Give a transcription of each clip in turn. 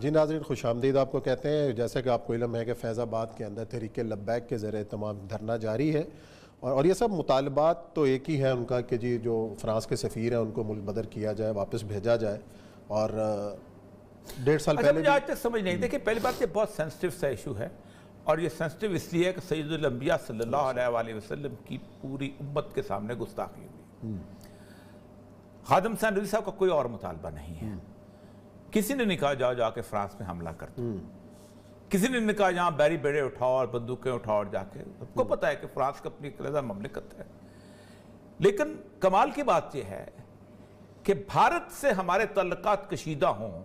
جی ناظرین خوش آمدید آپ کو کہتے ہیں. جیسا کہ آپ کو علم ہے کہ فیض آباد کے اندر تحریک لبیک کے زیر تمام دھرنا جاری ہے اور یہ سب مطالبات تو ایک ہی ہیں ان کا کہ جی جو فرانس کے سفیر ہیں ان کو ملک بدر کیا جائے, واپس بھیجا جائے. اور 1.5 سال پہلے مجھے آج تک سمجھ نہیں دیکھیں پہلی بات یہ بہت سینسٹیو سا ایشو ہے اور یہ سینسٹیو اس لیے ہے کہ سید الانبیاء صلی اللہ علیہ وآلہ وسلم کی پوری امت کے سامنے گستاخی ہوئی. خادم حسین رضوی صاحب کا کوئی اور مطالبہ نہیں ہے. کسی نے نہیں کہا جاؤ جا کے فرانس میں حملہ کر دو, کسی نے نہیں کہا جہاں بیری بیڑے اٹھاؤ اور بندوقیں اٹھاؤ اور جا کے, سب کو پتا ہے کہ فرانس کا اپنی علیحدہ مملکت ہے. لیکن کمال کی بات یہ ہے کہ بھارت سے ہمارے تعلقات کشیدہ ہوں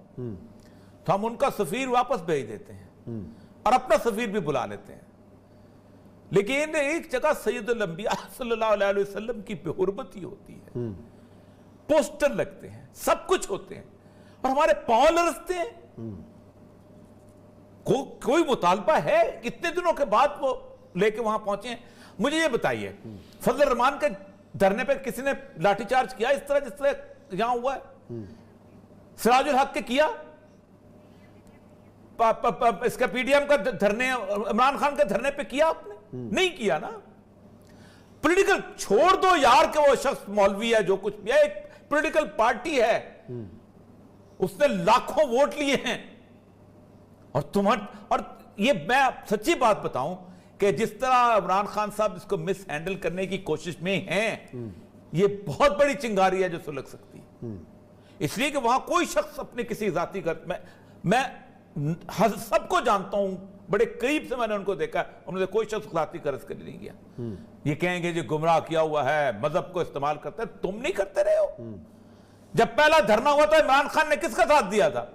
تو ہم ان کا سفیر واپس بھیج دیتے ہیں اور اپنا سفیر بھی بلا لیتے ہیں. لیکن ایک جگہ سید الانبیاء صلی اللہ علیہ وسلم کی بے حرمتی ہوتی ہے, پوسٹر لگتے ہیں, سب کچھ ہوتے ہیں اور ہمارے پاؤں لرزتے ہیں. کوئی مطالبہ ہے؟ اتنے دنوں کے بعد وہ لے کے وہاں پہنچے ہیں. مجھے یہ بتائیے فضل الرحمان کے دھرنے پہ کسی نے لاٹھی چارج کیا اس طرح جس طرح یہاں ہوا ہے؟ سراج الحق کے کیا؟ اس کا پی ڈی ایم کا دھرنے, عمران خان کے دھرنے پہ کیا آپ نے؟ نہیں کیا نا. پولیٹیکل چھوڑ دو یار کہ وہ شخص مولوی ہے, جو کچھ بھی ہے, ایک پولیٹیکل پارٹی ہے, اس نے لاکھوں ووٹ لیے ہیں. اور یہ میں سچی بات بتاؤں کہ جس طرح عمران خان صاحب اس کو مس ہینڈل کرنے کی کوشش میں ہیں, یہ بہت بڑی چنگاری ہے جو سلگ سکتی ہے. اس لیے کہ وہاں کوئی شخص اپنے کسی ذاتی میں سب کو جانتا ہوں, بڑے قریب سے میں نے ان کو دیکھا, انہوں نے کوئی شخص ذاتی قرض کے لیے نہیں کیا. یہ کہیں گے جی گمراہ کیا ہوا ہے, مذہب کو استعمال کرتے ہیں, تم نہیں کرتے رہے ہو. جب پہلا دھرنا ہوا تھا عمران خان نے کس کا ساتھ دیا تھا؟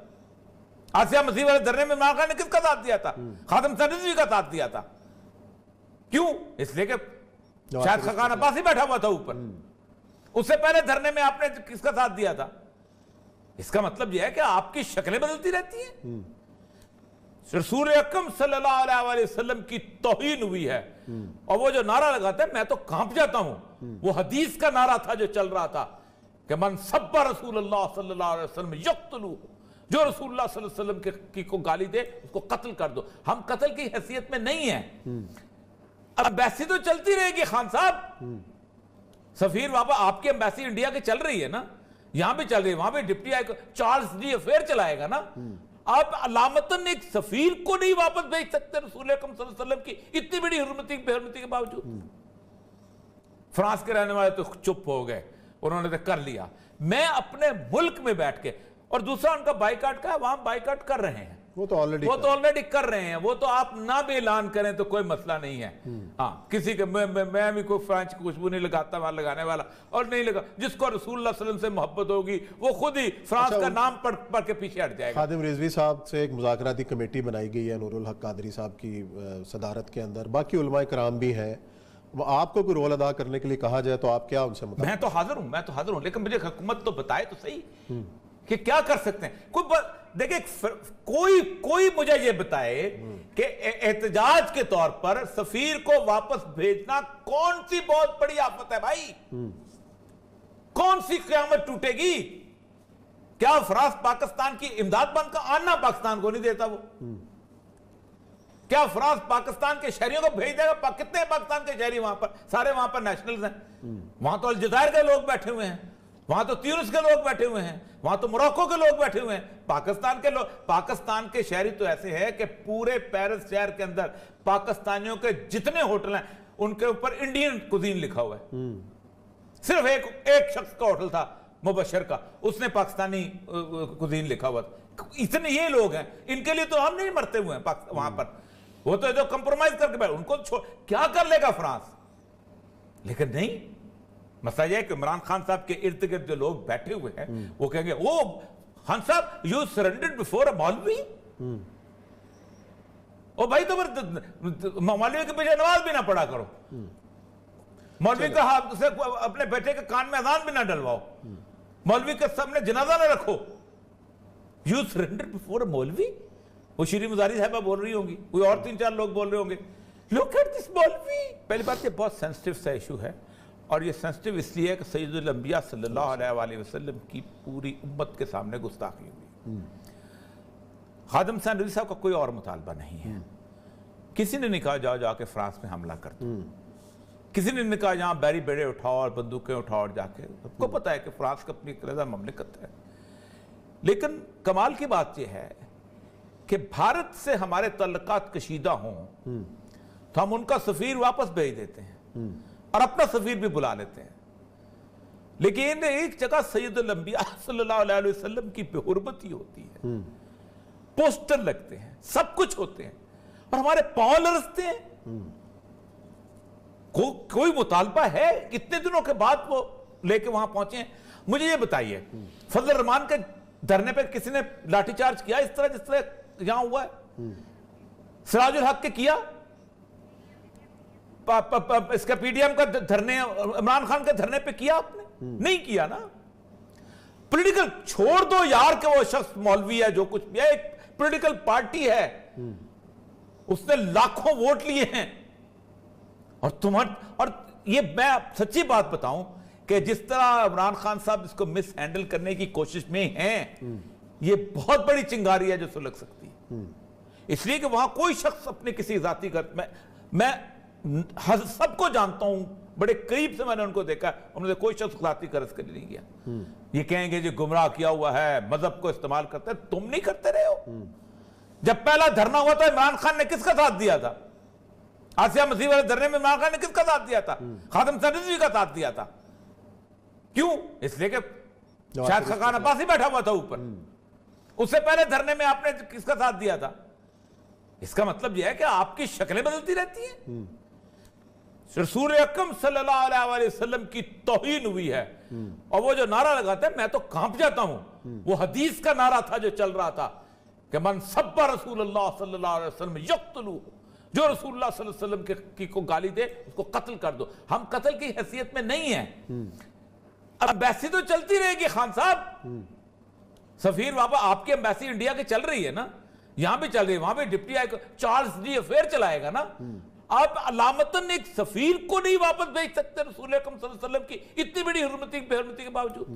آسیہ مسیح والے دھرنے میں عمران خان نے کس کا ساتھ دیا تھا؟ خادم حسین رضوی کا ساتھ دیا تھا. کیوں؟ اس لیے کہ شاید خاقان عباسی بیٹھا ہوا تھا اوپر. اس سے پہلے دھرنے میں آپ نے کس کا ساتھ دیا تھا؟ اس کا مطلب یہ ہے کہ آپ کی شکلیں بدلتی رہتی ہیں. رسول اکرم صلی اللہ علیہ وآلہ وسلم کی توہین ہوئی ہے اور وہ جو نعرہ لگاتا ہے میں تو کانپ جاتا ہوں. وہ حدیث کا نعرہ تھا جو چل رہا تھا کہ من سب رسول اللہ صلی اللہ علیہ وسلم یقتلو, جو رسول اللہ صلی اللہ علیہ وسلم کی کو گالی دے اس کو قتل کر دو. ہم قتل کی حیثیت میں نہیں ہیں. اب امبیسی تو چلتی رہے گی خان صاحب, سفیر واپس آپ کی امبیسی انڈیا کی چل رہی ہے نا, یہاں بھی چل رہی ہے, وہاں بھی ڈپٹی چارلز ڈی افیئر چلائے گا نا. آپ علامتاً ایک سفیر کو نہیں واپس بھیج سکتے رسول اکرم صلی اللہ علیہ وسلم کی اتنی بڑی حرمتی بے حرمتی کے باوجود. فرانس کے رہنے والے تو چپ ہو گئے, انہوں نے تو کر لیا. میں اپنے ملک میں بیٹھ کے, اور دوسرا ان کا بائیکاٹ کا ہے, وہاں بائیکاٹ کر رہے ہیں, وہ تو آلریڈی کر رہے ہیں. وہ تو آپ نہ بھی اعلان کریں تو کوئی مسئلہ نہیں ہے. ہاں کسی کے میں بھی کوئی فرانس کی خوشبو نہیں لگاتا وہاں لگانے والا, اور نہیں لگا جس کو رسول اللہ صلی اللہ علیہ وسلم سے محبت ہوگی وہ خود ہی فرانس کا نام پڑھ کے پیچھے ہٹ جائے گا. خادم رضوی صاحب سے ایک مذاکراتی کمیٹی بنائی گئی ہے نور الحق قادری صاحب کی صدارت کے اندر, باقی علماء کرام بھی ہیں. آپ کو کوئی رول ادا کرنے کے لیے کہا جائے تو آپ کیا ان سے میں تو حاضر ہوں, لیکن مجھے حکومت تو بتائے تو صحیح کہ کیا کر سکتے ہیں. دیکھیں کوئی مجھے یہ بتائے کہ احتجاج کے طور پر سفیر کو واپس بھیجنا کون سی بہت بڑی آفت ہے بھائی, کون سی قیامت ٹوٹے گی؟ کیا فرانس پاکستان کی امداد بند کا آنا پاکستان کو نہیں دیتا؟ وہ کیا فرانس پاکستان کے شہریوں کو بھیج دے گا؟ کتنے پاکستان کے شہری وہاں پر, سارے وہاں پر نیشنلز ہیں. وہاں تو الجزائر کے لوگ بیٹھے ہوئے ہیں, وہاں تو تیونس کے لوگ بیٹھے ہوئے ہیں, وہاں تو موروکو کے لوگ بیٹھے ہوئے ہیں. پاکستان کے لوگ, پاکستان کے شہری تو ایسے ہیں کہ پورے پیرس شہر کے اندر پاکستانیوں کے جتنے ہوٹل ہیں ان کے اوپر انڈین کوزین لکھا ہوا ہے. صرف ایک شخص کا ہوٹل تھا مبشر کا, اس نے پاکستانی کوزین لکھا ہوا تھا. اتنے یہ لوگ ہیں, ان کے لیے تو ہم نہیں مرتے ہوئے ہیں وہاں پر. وہ تو جو کمپرومائز کر کے بیٹھے, ان کو کیا کر لے گا فرانس؟ لیکن نہیں, مسئلہ یہ ہے کہ عمران خان صاحب کے ارد گرد جو لوگ بیٹھے ہوئے ہیں وہ کہیں گے او خان صاحب یو سرنڈرڈ بفور اے مولوی. او بھائی تو مولوی کے پیچھے نماز بھی نہ پڑھا کرو, مولوی کا ہاتھ سے اپنے بیٹے کے کان میں اذان بھی نہ ڈلواؤ, مولوی کے سامنے جنازہ نہ رکھو. یو سرنڈرڈ بفور اے مولوی. وہ شیریں مزاری صاحبہ بول رہی ہوں گی, کوئی اور 3-4 لوگ بول رہے ہوں گے, لوک ایٹ دس مولوی. پہلی بات یہ بہت سینسٹیو سا ایشو ہے, اور یہ سینسٹیو اس لیے ہے کہ سید الانبیاء صلی اللہ علیہ وآلہ وسلم کی پوری امت کے سامنے گستاخی ہوئی. خادم حسین رضوی صاحب کا کوئی اور مطالبہ نہیں ہے. کسی نے نہیں کہا جاؤ جا کے فرانس میں حملہ کر دو. کسی نے نہیں کہا جہاں بیری بیڑے اٹھاؤ اور بندوقیں اٹھاؤ اور جا کے. سب کو پتا ہے کہ فرانس کا اپنی علیحدہ مملکت ہے. لیکن کمال کی بات یہ ہے کہ بھارت سے ہمارے تعلقات کشیدہ ہوں تو ہم ان کا سفیر واپس بھیج دیتے ہیں اور اپنا سفیر بھی بلا لیتے ہیں. لیکن ایک جگہ سید الانبیاء صلی اللہ علیہ وسلم کی بے حرمتی ہوتی ہے, پوسٹر لگتے ہیں, سب کچھ ہوتے ہیں, اور ہمارے پاؤں لرزتے ہیں. کوئی مطالبہ ہے؟ کتنے دنوں کے بعد وہ لے کے وہاں پہنچے ہیں. مجھے یہ بتائیے, فضل الرحمان کے دھرنے پہ کسی نے لاٹھی چارج کیا اس طرح جس طرح یہاں ہوا ہے؟ سراج الحق کے کیا؟ اس کا پی ڈی ایم کا دھرنے, عمران خان کے دھرنے پہ کیا آپ نے؟ نہیں کیا نا. پولیٹیکل چھوڑ دو یار کہ وہ شخص مولوی ہے, جو کچھ بھی ہے, ایک پولیٹیکل پارٹی ہے, اس نے لاکھوں ووٹ لیے ہیں. اور یہ میں سچی بات بتاؤں کہ جس طرح عمران خان صاحب اس کو مس ہینڈل کرنے کی کوشش میں ہیں, یہ بہت بڑی چنگاری ہے جو سلگ سکتی ہے. اس لیے کہ وہاں کوئی شخص اپنے کسی ذاتی میں سب کو جانتا ہوں, بڑے قریب سے میں نے ان کو دیکھا, انہوں نے کوئی شخص ذاتی قرض کے لیے نہیں کیا. یہ کہیں گے جو گمراہ کیا ہوا ہے, مذہب کو استعمال کرتے ہیں, تم نہیں کرتے رہے ہو. جب پہلا دھرنا ہوا تو عمران خان نے کس کا ساتھ دیا تھا؟ آسیہ مسیح والے دھرنے میں عمران خان نے کس کا ساتھ دیا تھا؟ خادم حسین رضوی کا ساتھ دیا تھا. کیوں؟ اس لیے کہ شاید خاقان عباس ہی بیٹھا ہوا تھا اوپر. اس سے پہلے دھرنے میں آپ نے کس کا ساتھ دیا تھا؟ اس کا مطلب یہ ہے کہ آپ کی شکلیں بدلتی رہتی ہیں. رسول اکرم صلی اللہ علیہ وسلم کی توہین ہوئی ہے, اور وہ جو نعرہ لگاتے ہیں میں تو کانپ جاتا ہوں. وہ حدیث کا نعرہ تھا جو چل رہا تھا کہ من سب رسول اللہ صلی اللہ علیہ وسلم یقتلو, جو رسول اللہ صلی اللہ علیہ وسلم کی کو گالی دے اس کو قتل کر دو. ہم قتل کی حیثیت میں نہیں ہیں. اب امبیسی تو چلتی رہے گی خان صاحب, سفیر واپس آپ کی امبیسی انڈیا کی چل رہی ہے نا, یہاں بھی چل رہی ہے, وہاں بھی ڈپٹی چارلز ڈی افیئر چلائے گا نا. آپ علامتاً ایک سفیر کو نہیں واپس بھیج سکتے رسول اکرم صلی اللہ علیہ وسلم کی اتنی بڑی بے حرمتی کے باوجود.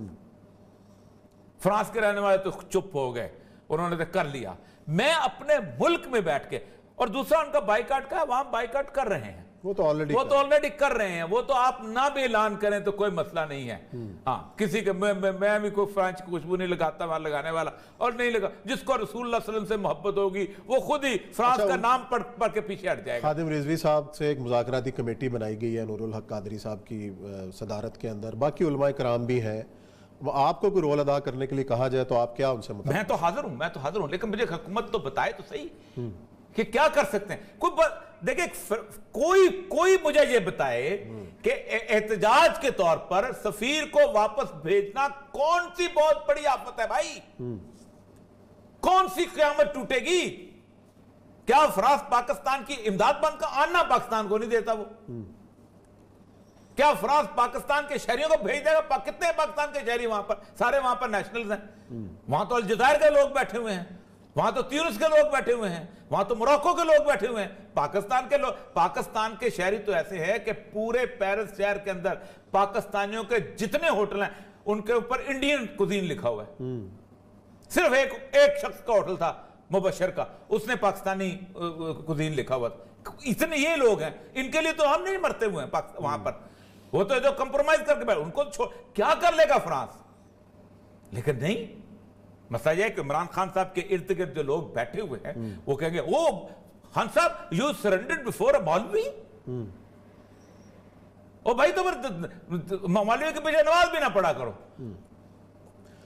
فرانس کے رہنے والے تو چپ ہو گئے, انہوں نے تو کر لیا. میں اپنے ملک میں بیٹھ کے, اور دوسرا ان کا بائیکاٹ کا, وہاں بائیکاٹ کر رہے ہیں, وہ تو آلریڈی کر رہے ہیں. وہ تو آپ نہ بھی اعلان کریں تو کوئی مسئلہ نہیں ہے. ہاں, کسی کے میں بھی کوئی فرانس کی خوشبو نہیں لگاتا وہاں لگانے والا, اور نہیں لگا. جس کو رسول اللہ صلی اللہ علیہ وسلم سے محبت ہوگی وہ خود ہی فرانس کا نام پڑھ کے پیچھے ہٹ جائے گا. خادم رضوی صاحب سے ایک مذاکراتی کمیٹی بنائی گئی ہے نور الحق قادری صاحب کی صدارت کے اندر, باقی علماء کرام بھی ہیں. آپ کو کوئی رول ادا کرنے کے لیے کہا جائے تو آپ کیا ان سے مطلب؟ میں تو حاضر ہوں, لیکن مجھے حکومت تو بتائے تو صحیح کہ کیا کر سکتے ہیں. دیکھیں, کوئی مجھے یہ بتائے کہ احتجاج کے طور پر سفیر کو واپس بھیجنا کون سی بہت بڑی آفت ہے بھائی؟ کون سی قیامت ٹوٹے گی؟ کیا فرانس پاکستان کی امداد بند کا آنا پاکستان کو نہیں دیتا؟ وہ کیا فرانس پاکستان کے شہریوں کو بھیج دے گا؟ کتنے پاکستان کے شہری وہاں پر؟ سارے وہاں پر نیشنلز ہیں. وہاں تو الجزائر کے لوگ بیٹھے ہوئے ہیں, وہاں تو تیونس کے لوگ بیٹھے ہوئے ہیں, وہاں تو موروکو کے لوگ بیٹھے ہوئے ہیں. پاکستان کے شہری تو ایسے ہیں کہ پورے پیرس شہر کے اندر پاکستانیوں کے جتنے ہوٹل ہیں ان کے اوپر انڈین کوزین لکھا ہوا ہے. صرف ایک شخص کا ہوٹل تھا مبشر کا, اس نے پاکستانی کوزین لکھا ہوا تھا. اتنے یہ لوگ ہیں, ان کے لیے تو ہم نہیں مرتے ہوئے ہیں وہاں پر. وہ تو جو کمپرومائز کر کے بیٹھے, ان کو کیا کر لے گا فرانس؟ لیکن نہیں, مسئلہ یہ ہے کہ عمران خان صاحب کے ارد گرد جو لوگ بیٹھے ہوئے ہیں وہ کہیں گے, او خان صاحب یو سرنڈرڈ بفور اے مولوی. او بھائی تو مولوی کے پیچھے نماز بھی نہ پڑھا کرو,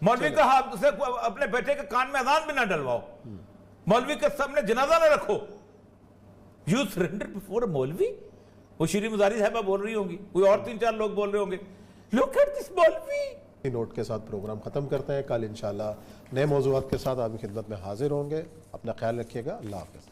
مولوی کا ہاتھ سے اپنے بیٹے کے کان میں اذان بھی نہ ڈلواؤ, مولوی کے سامنے جنازہ نہ رکھو. یو سرنڈرڈ بفور اے مولوی. وہ شیریں مزاری صاحبہ بول رہی ہوں گی, کوئی اور 3-4 لوگ بول رہے ہوں گے. Look at this مولوی. نوٹ کے ساتھ پروگرام ختم کرتے ہیں. کل انشاءاللہ نئے موضوعات کے ساتھ آپ کی خدمت میں حاضر ہوں گے. اپنا خیال رکھیے گا. اللہ حافظ.